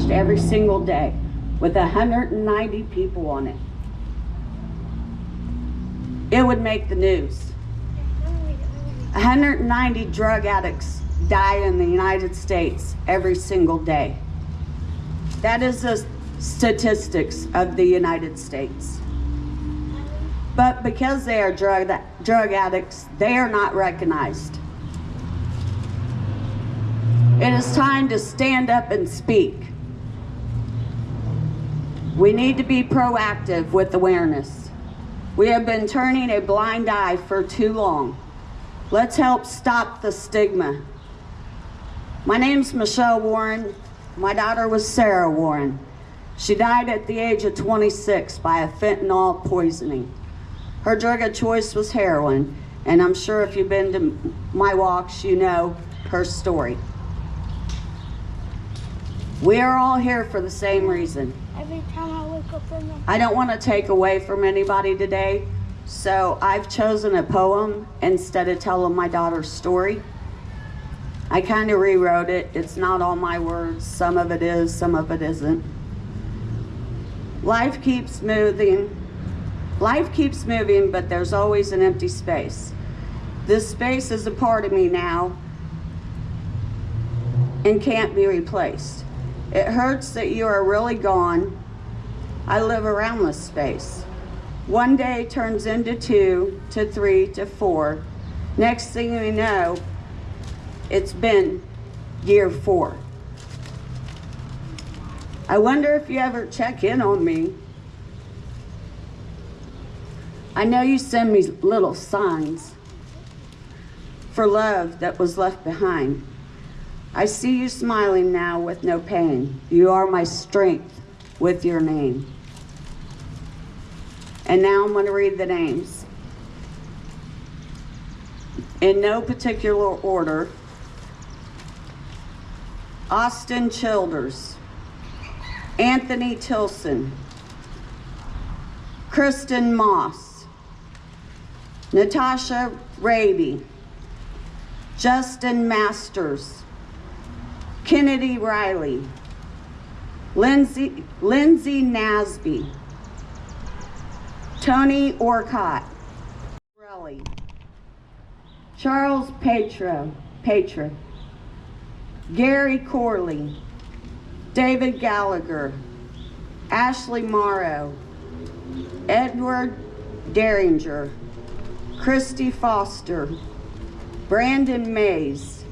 watched every single day with 190 people on it. It would make the news. 190 drug addicts die in the United States every single day. That is the statistics of the United States. But because they are drug addicts, they are not recognized. It is time to stand up and speak. We need to be proactive with awareness. We have been turning a blind eye for too long. Let's help stop the stigma. My name's Michelle Warren. My daughter was Sarah Warren. She died at the age of 26 by a fentanyl poisoning. Her drug of choice was heroin, and I'm sure if you've been to my walks, you know her story. We are all here for the same reason. Every time I wake up in the... I don't want to take away from anybody today, so I've chosen a poem instead of telling my daughter's story. I kind of rewrote it. It's not all my words. Some of it is, some of it isn't. Life keeps moving. Life keeps moving, but there's always an empty space. This space is a part of me now and can't be replaced. It hurts that you are really gone. I live around this space. One day turns into 2 to 3 to 4. Next thing we know, it's been year 4. I wonder if you ever check in on me. I know you send me little signs for love that was left behind. I see you smiling now with no pain. You are my strength with your name. And now I'm going to read the names. In no particular order. Austin Childers, Anthony Tilson, Kristen Moss, Natasha Raby, Justin Masters, Kennedy Riley, Lindsay Nasby, Tony Orcott, Relly, Charles Petra, Gary Corley, David Gallagher, Ashley Morrow, Edward Derringer, Christy Foster, Brandon Mays,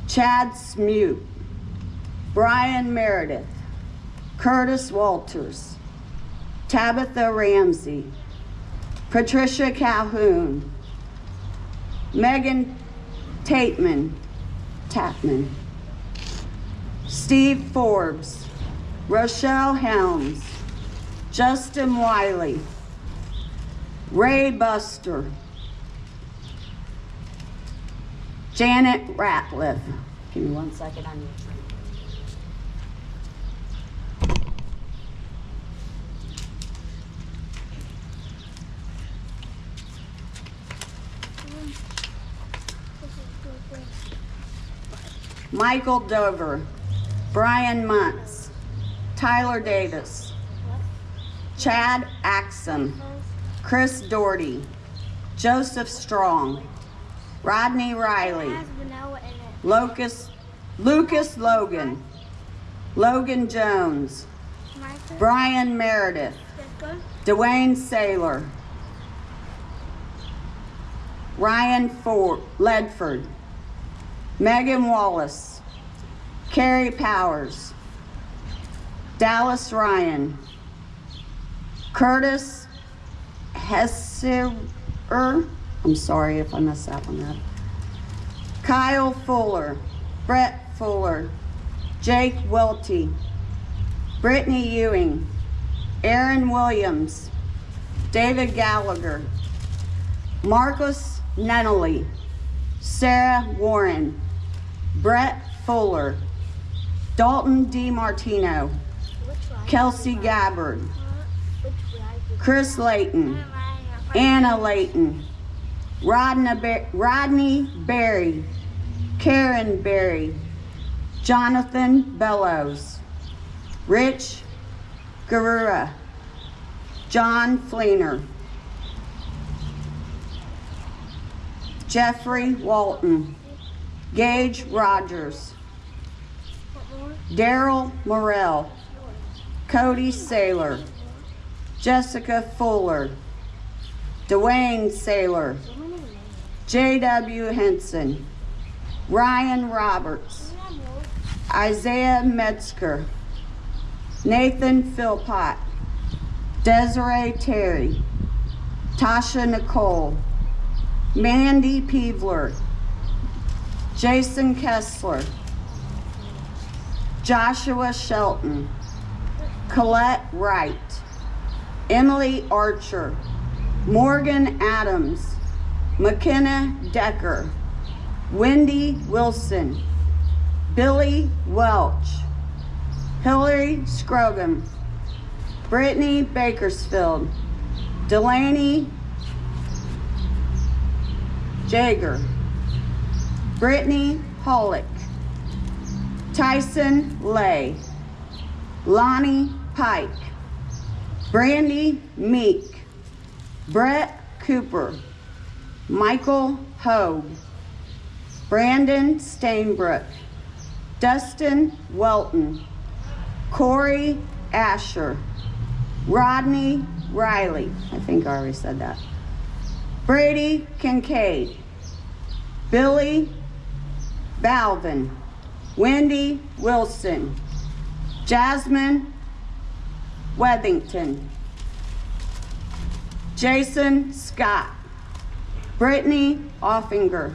Chad Smoot, Brian Meredith, Curtis Walters, Tabitha Ramsey, Patricia Calhoun, Megan Tapman, Steve Forbes, Rochelle Helms, Justin Wiley, Ray Buster, Janet Ratliff. Give me 1 second, I need to. Michael Dover, Brian Muntz, Tyler Davis, Chad Axum, Chris Doherty, Joseph Strong, Rodney Riley, Lucas Logan, Logan Jones, Brian Meredith, Dwayne Saylor, Ryan Ledford, Megan Wallace, Carrie Powers, Dallas Ryan, Curtis Hesser, I'm sorry if I messed that one up, Kyle Fuller, Brett Fuller, Jake Welty, Brittany Ewing, Aaron Williams, David Gallagher, Marcus Nunnally, Sarah Warren, Brett Fuller, Dalton DiMartino, Kelsey Gabbard, Chris Layton, Anna Layton, Rodney Berry, Karen Berry, Jonathan Bellows, Rich Garura, John Fleener, Jeffrey Walton, Gage Rogers, Daryl Morrell, Cody Saylor, Jessica Fuller, Dwayne Saylor, J.W. Henson, Ryan Roberts, Isaiah Metzger, Nathan Philpott, Desiree Terry, Tasha Nicole, Mandy Peevler, Jason Kessler, Joshua Shelton, Colette Wright, Emily Archer, Morgan Adams, McKenna Decker, Wendy Wilson, Billy Welch, Hillary Scroggum, Brittany Bakersfield, Delaney Jager, Brittany Pollock, Tyson Lay, Lonnie Pike, Brandy Meek, Brett Cooper, Michael Hogue, Brandon Stainbrook, Dustin Welton, Corey Asher, Rodney Riley, I think I already said that, Brady Kincaid, Billy Balvin, Wendy Wilson, Jasmine Wethington, Jason Scott, Brittany Offinger,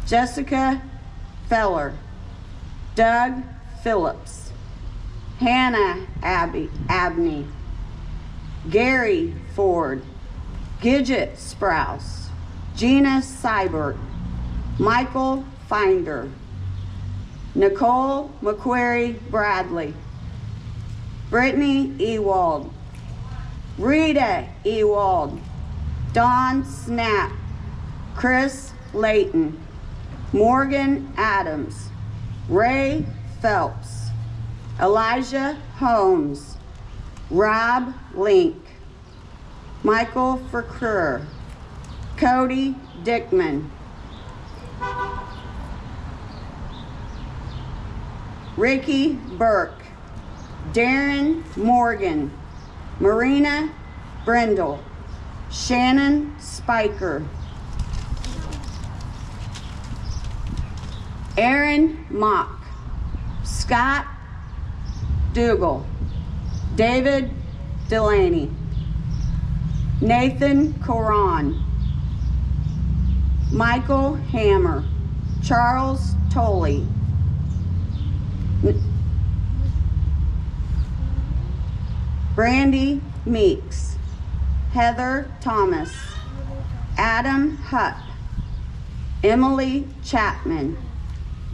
Jessica Feller, Doug Phillips, Hannah Abney, Gary Ford, Gidget Sprouse, Gina Seibert, Michael Finder, Nicole McQuarrie Bradley, Brittany Ewald, Rita Ewald, Dawn Snap, Chris Layton, Morgan Adams, Ray Phelps, Elijah Holmes, Rob Link, Michael Vercreur, Cody Dickman, Ricky Burke, Darren Morgan, Marina Brendel, Shannon Spiker, Aaron Mock, Scott Dougal, David Delaney, Nathan Coron, Michael Hammer, Charles Tolley, Brandy Meeks, Heather Thomas, Adam Hupp, Emily Chapman,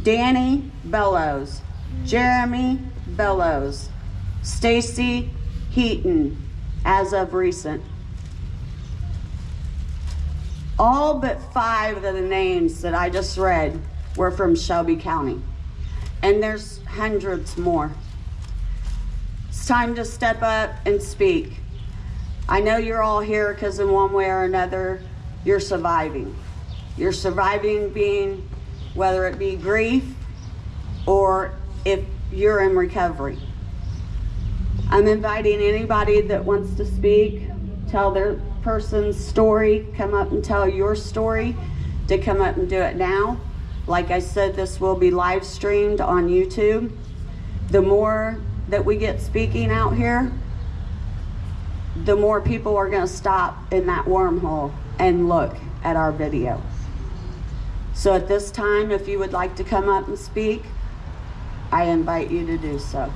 Danny Bellows, Jeremy Bellows, Stacy Heaton, as of recent. All but 5 of the names that I just read were from Shelby County, and there's hundreds more. It's time to step up and speak. I know you're all here because in one way or another, you're surviving. You're surviving being, whether it be grief or if you're in recovery. I'm inviting anybody that wants to speak, tell their person's story, come up and tell your story, to come up and do it now. Like I said, this will be live streamed on YouTube. The more that we get speaking out here, the more people are going to stop in that wormhole and look at our video. So at this time, if you would like to come up and speak, I invite you to do so.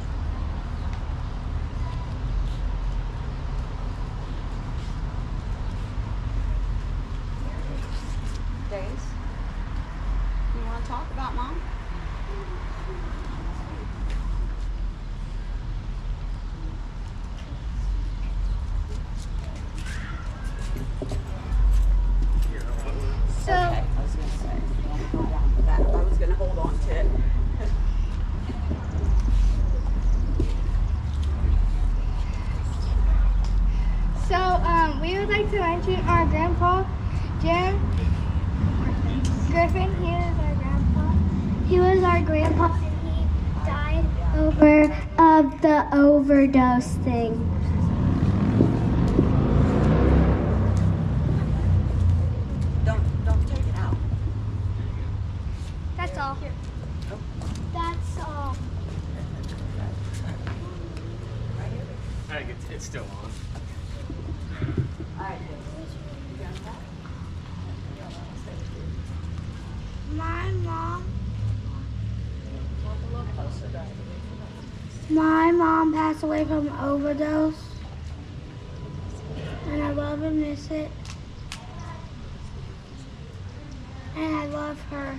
Days, you want to talk about Mom? So, Okay, I was going to say, I want to go down to that. I was going to hold on to it. would like to mention our grandpa, Griffin. He is our grandpa. He was our grandpa, and he died over of the overdose thing. Don't take it out. That's all. That's all. I think it's still on. All right. My mom passed away from overdose, and I love and miss it, and I love her.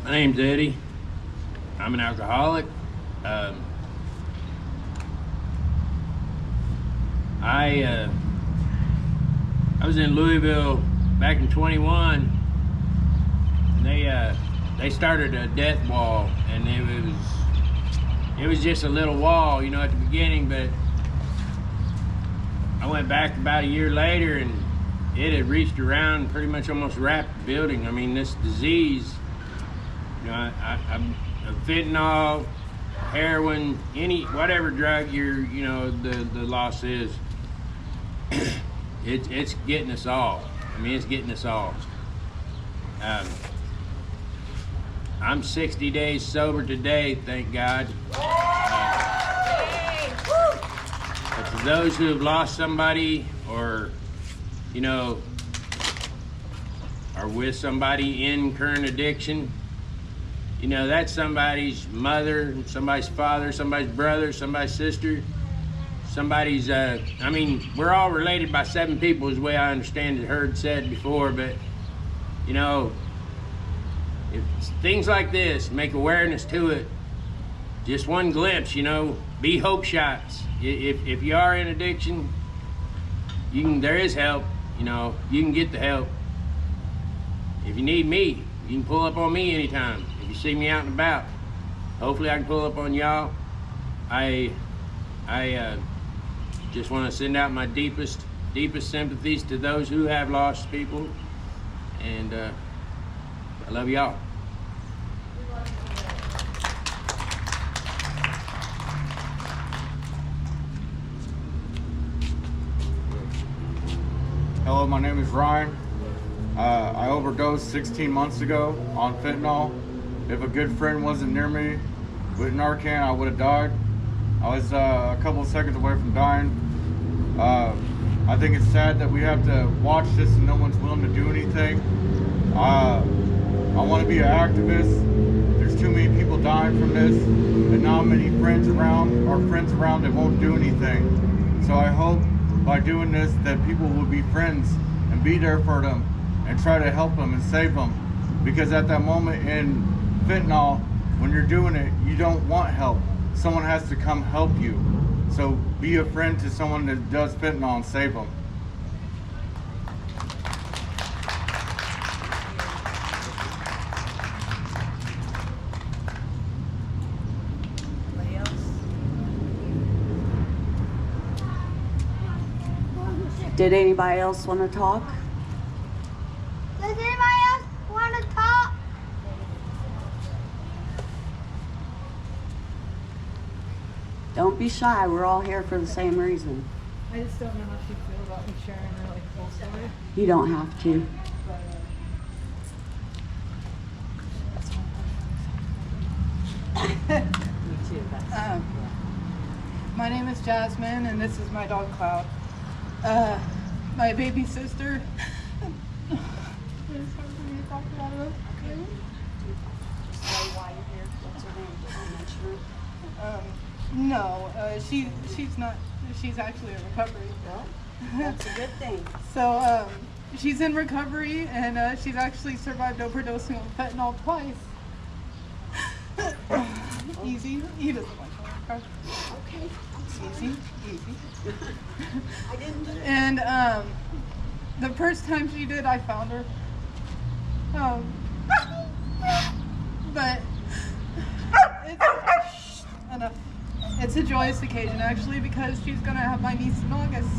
My name's Eddie. I'm an alcoholic. I was in Louisville back in 21, and they started a death wall, and it was just a little wall, you know, at the beginning, but I went back about a year later, and it had reached around, pretty much almost wrapped the building. I mean, this disease. You know, I'm fentanyl, heroin, whatever drug the loss is, it's getting us all. I mean, it's getting us all. I'm 60 days sober today, thank God. But to those who have lost somebody, or are with somebody in current addiction, you know, that's somebody's mother, somebody's father, somebody's brother, somebody's sister, somebody's, we're all related by 7 people is the way I understand it, heard said before, but, you know, if things like this, make awareness to it, just one glimpse, you know, be hope shots. If you are in addiction, there is help, you know, you can get the help. If you need me, you can pull up on me anytime. If you see me out and about, hopefully I can pull up on y'all. I just want to send out my deepest sympathies to those who have lost people, and I love y'all. Hello, my name is Ryan. I overdosed 16 months ago on fentanyl. If a good friend wasn't near me with Narcan, I would have died. I was a couple of seconds away from dying. I think it's sad that we have to watch this and no one's willing to do anything. I want to be an activist. There's too many people dying from this, and not many friends around that won't do anything. So I hope by doing this that people will be friends and be there for them and try to help them and save them. Because at that moment in fentanyl, when you're doing it, you don't want help. Someone has to come help you. So be a friend to someone that does fentanyl and save them. Did anybody else want to talk? Does anybody else want to talk? Don't be shy. We're all here for the same reason. I just don't know how she feels about me sharing her full story. You don't have to. My name is Jasmine, and this is my dog Cloud. My baby sister. No, she's not. She's actually in recovery. Well, that's a good thing. So she's in recovery, and she's actually survived overdosing on fentanyl twice. Easy. He doesn't like car. Okay. Easy. I didn't. And the first time she did, I found her. But enough. It's a joyous occasion actually because she's gonna have my niece in August.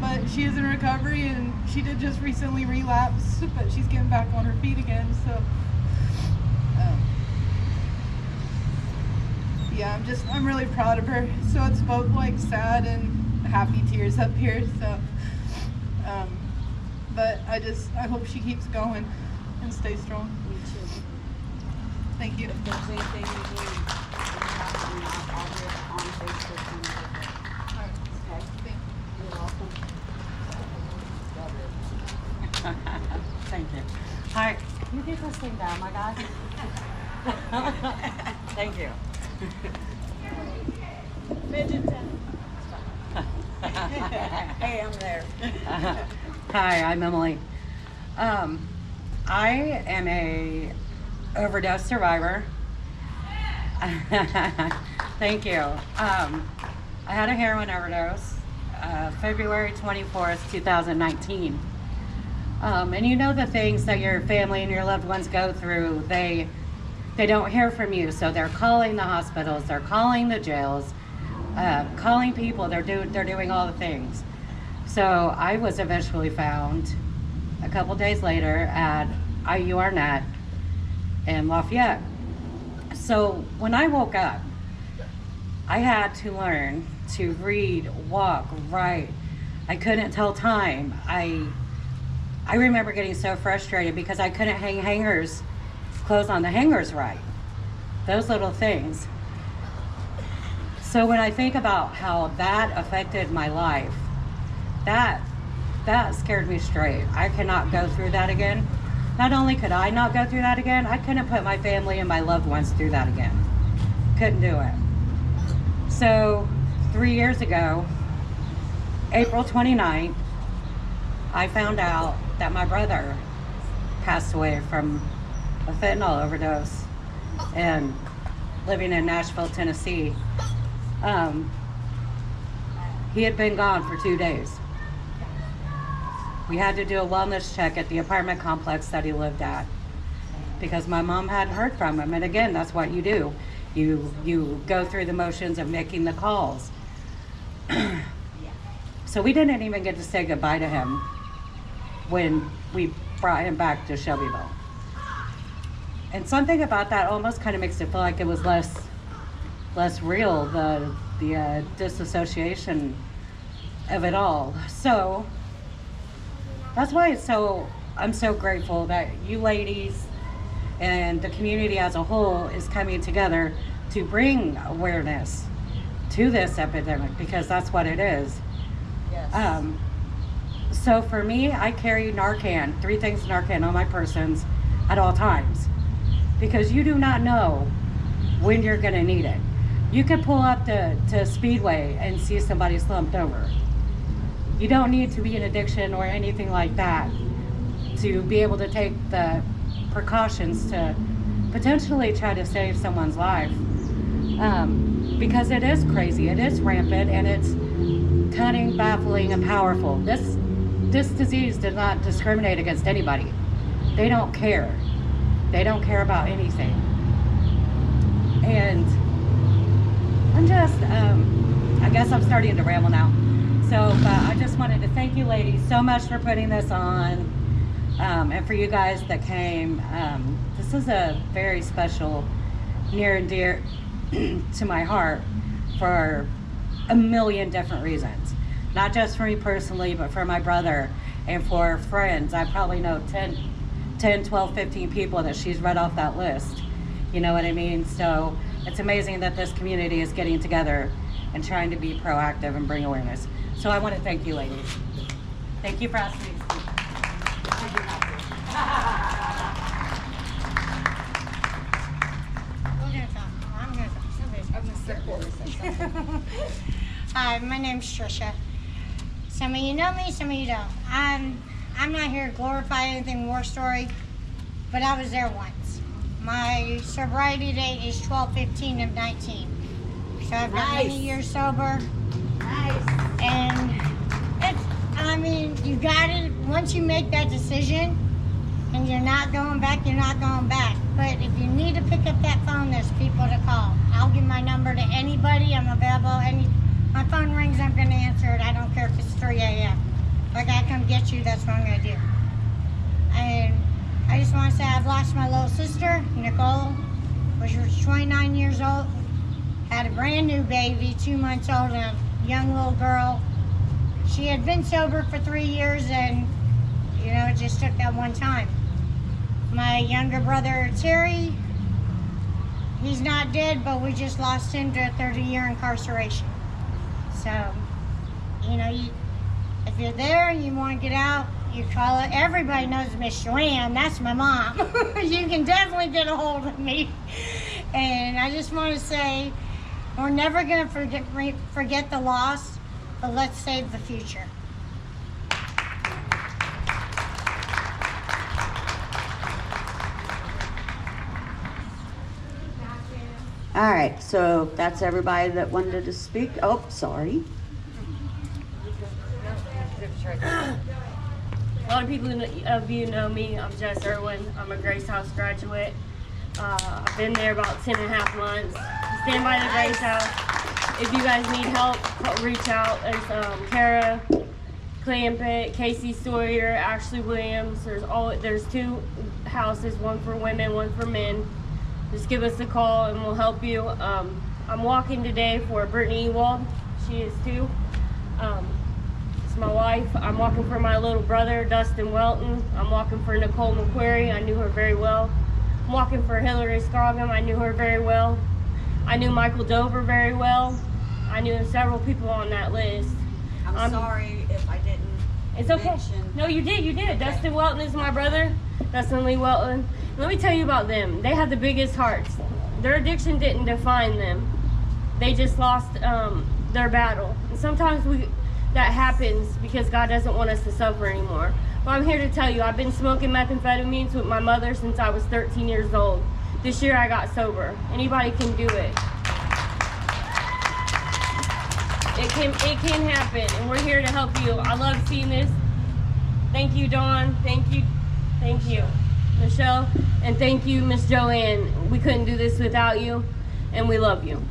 But she is in recovery and she did just recently relapse, but she's getting back on her feet again. So yeah, I'm really proud of her. So it's both like sad and happy tears up here. So but I hope she keeps going and stays strong. Me too. Thank you. If there's anything you need, I'm on Facebook and Alright. okay. Thank You're welcome. Thank you. All right, can you get this thing down, my guy? Thank you. Hey, I'm there. Hi, I'm Emily. I am a overdose survivor. Thank you. I had a heroin overdose February 24th, 2019. And you know the things that your family and your loved ones go through, they don't hear from you, so they're calling the hospitals, they're calling the jails, calling people, they're doing all the things. So I was eventually found a couple days later at IU Arnett in Lafayette. So when I woke up, I had to learn to read, walk, write. I couldn't tell time. I remember getting so frustrated because I couldn't hang clothes on the hangers right. Those little things. So when I think about how that affected my life, that scared me straight. I cannot go through that again. Not only could I not go through that again, I couldn't put my family and my loved ones through that again. Couldn't do it. So 3 years ago, April 29th, I found out that my brother passed away from a fentanyl overdose and living in Nashville, Tennessee. He had been gone for 2 days. We had to do a wellness check at the apartment complex that he lived at because my mom hadn't heard from him. And again, that's what you do. You go through the motions of making the calls. So we didn't even get to say goodbye to him when we brought him back to Shelbyville. And something about that almost kind of makes it feel like it was less real, the disassociation of it all. So that's why I'm so grateful that you ladies and the community as a whole is coming together to bring awareness to this epidemic, because that's what it is. Yes. So for me, I carry Narcan, 3 things Narcan on my persons at all times, because you do not know when you're gonna need it. You could pull up to Speedway and see somebody slumped over. You don't need to be in addiction or anything like that to be able to take the precautions to potentially try to save someone's life. Because it is crazy, it is rampant, and it's cunning, baffling, and powerful. This disease does not discriminate against anybody. They don't care. They don't care about anything. And I'm just, I guess I'm starting to ramble now. So, but I just wanted to thank you ladies so much for putting this on, and for you guys that came. This is a very special, near and dear to my heart for a million different reasons. Not just for me personally, but for my brother and for friends. I probably know 10, 12, 15 people that she's read off that list. You know what I mean? So it's amazing that this community is getting together and trying to be proactive and bring awareness. So I want to thank you ladies. Thank you for asking me to speak. Hi, my name's Trisha. Some of you know me, some of you don't. I'm not here to glorify anything war story, but I was there once. My sobriety date is 12/15 of 19. So I've got many years sober. Nice. And I mean, you gotta, once you make that decision and you're not going back, you're not going back. But if you need to pick up that phone, there's people to call. I'll give my number to anybody. I'm available. My phone rings, I'm gonna answer it. I don't care if it's 3 a.m. If I gotta come get you, that's what I'm gonna do. And I just wanna say I've lost my little sister, Nicole, which was 29 years old. Had a brand new baby, 2 months old, and a young little girl. She had been sober for 3 years, and you know, it just took that one time. My younger brother, Terry, he's not dead, but we just lost him to a 30-year incarceration. So, you know, if you're there and you want to get out, you call it. Everybody knows Miss Joanne. That's my mom. You can definitely get a hold of me. And I just want to say, we're never going to forget the loss, but let's save the future. All right, so that's everybody that wanted to speak. Oh, sorry. A lot of people of you know me. I'm Jess Irwin. I'm a Grace House graduate. I've been there about 10 and a half months. Stand by the Grace House. If you guys need help, reach out. There's Kara Clampett, Casey Sawyer, Ashley Williams. There's 2 houses, one for women, one for men. Just give us a call and we'll help you. I'm walking today for Brittany Ewald. She is too. It's my wife. I'm walking for my little brother, Dustin Welton. I'm walking for Nicole McQuarrie. I knew her very well. I'm walking for Hillary Scroggum. I knew her very well. I knew Michael Dover very well. I knew several people on that list. I'm sorry if I didn't. It's okay. mention. No, you did. Okay. Dustin Welton is my brother. Dustin Lee Welton. Let me tell you about them. They have the biggest hearts. Their addiction didn't define them. They just lost their battle. And sometimes that happens because God doesn't want us to suffer anymore. But I'm here to tell you, I've been smoking methamphetamines with my mother since I was 13 years old. This year I got sober. Anybody can do it. It can happen, and we're here to help you. I love seeing this. Thank you, Dawn. Thank you, Michelle, and thank you, Miss Joanne. We couldn't do this without you, and we love you.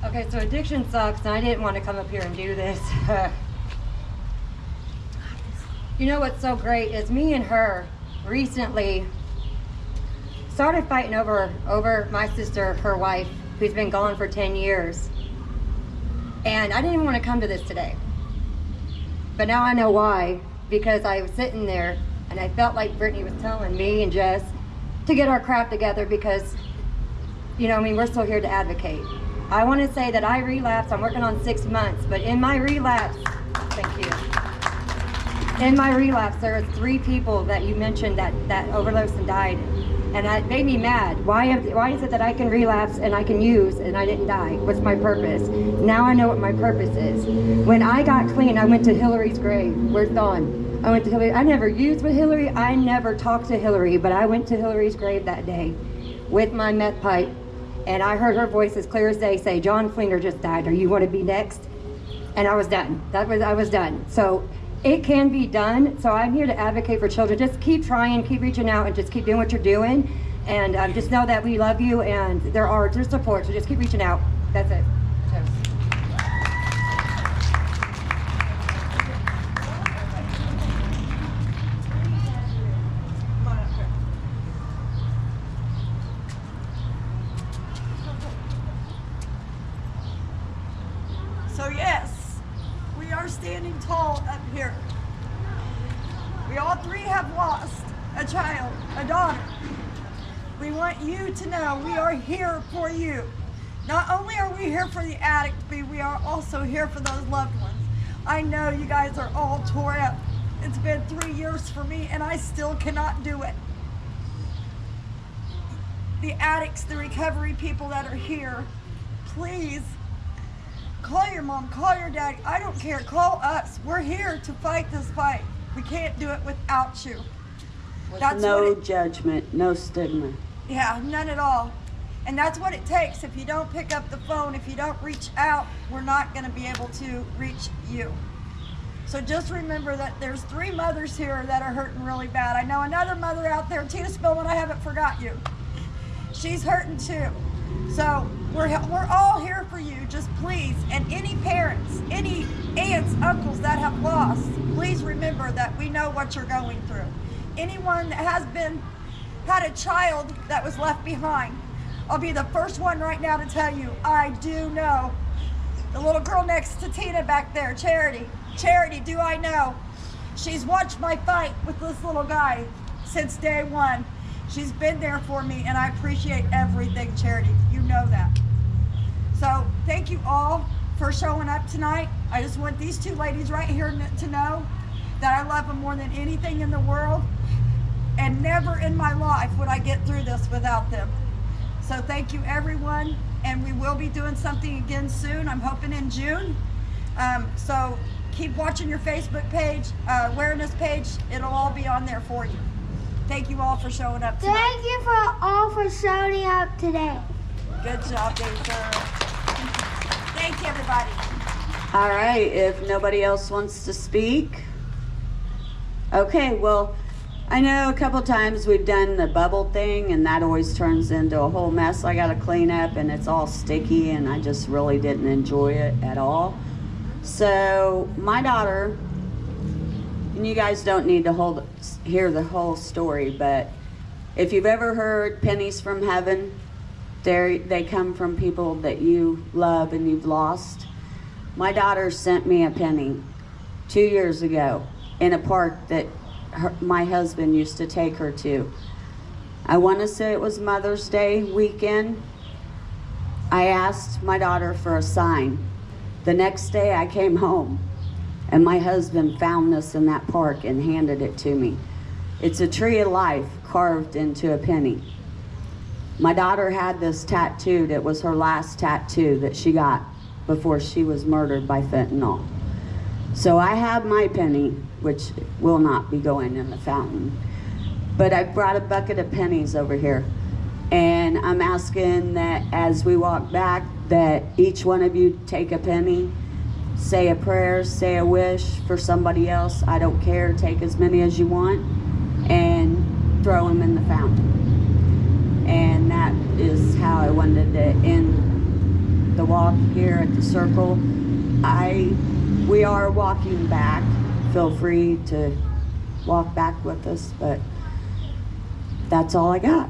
Okay, so addiction sucks, and I didn't want to come up here and do this. You know what's so great is me and her recently started fighting over my sister, her wife, who's been gone for 10 years. And I didn't even want to come to this today. But now I know why, because I was sitting there and I felt like Brittany was telling me and Jess to get our crap together because, you know, I mean, we're still here to advocate. I want to say that I relapsed. I'm working on 6 months, but in my relapse, thank you. In my relapse, there was 3 people that you mentioned that overdosed and died. And that made me mad. Why is it that I can relapse and I can use and I didn't die? What's my purpose? Now I know what my purpose is. When I got clean, I went to Hillary's grave. Where's Dawn? I went to Hillary. I never used with Hillary. I never talked to Hillary, but I went to Hillary's grave that day with my meth pipe. And I heard her voice as clear as day say, John Fleener just died. Are you want to be next? And I was done. I was done. So it can be done. So I'm here to advocate for children. Just keep trying, keep reaching out, and just keep doing what you're doing. And just know that we love you, and there's support. So just keep reaching out. That's it. So yes, we are standing tall up here. We all 3 have lost a child, a daughter. We want you to know we are here for you. Not only are we here for the addict, but we are also here for those loved ones. I know you guys are all tore up. It's been 3 years for me and I still cannot do it. The addicts, the recovery people that are here, please call your mom, call your daddy. I don't care, call us. We're here to fight this fight. We can't do it without you. No judgment, no stigma. Yeah, none at all. And that's what it takes. If you don't pick up the phone, if you don't reach out, we're not going to be able to reach you. So just remember that there's 3 mothers here that are hurting really bad. I know another mother out there, Tina Spillman, I haven't forgot you. She's hurting too. So we're all here for you, just please. And any parents, any aunts, uncles that have lost, please remember that we know what you're going through. Anyone that has had a child that was left behind, I'll be the first one right now to tell you, I do know. The little girl next to Tina back there, Charity, do I know? She's watched my fight with this little guy since day one. She's been there for me, and I appreciate everything, Charity. You know that. So thank you all for showing up tonight. I just want these 2 ladies right here to know that I love them more than anything in the world, and never in my life would I get through this without them. So thank you, everyone, and we will be doing something again soon. I'm hoping in June. So keep watching your Facebook page, awareness page. It'll all be on there for you. Thank you all for showing up tonight. Thank you for showing up today. Good job, Deja. Thank you, everybody. All right, if nobody else wants to speak. Okay, well, I know a couple times we've done the bubble thing, and that always turns into a whole mess I gotta clean up, and it's all sticky, and I just really didn't enjoy it at all. So my daughter, and you guys don't need to hear the whole story, but if you've ever heard pennies from heaven, they come from people that you love and you've lost. My daughter sent me a penny 2 years ago in a park that my husband used to take her to. I want to say it was Mother's Day weekend. I asked my daughter for a sign. The next day I came home, and my husband found this in that park and handed it to me. It's a tree of life carved into a penny. My daughter had this tattooed. It was her last tattoo that she got before she was murdered by fentanyl. So I have my penny, which will not be going in the fountain. But I brought a bucket of pennies over here. And I'm asking that as we walk back, that each one of you take a penny, say a prayer, say a wish for somebody else. I don't care, take as many as you want, and throw them in the fountain. And that is how I wanted to end the walk here at the circle. We are walking back. Feel free to walk back with us, but that's all I got.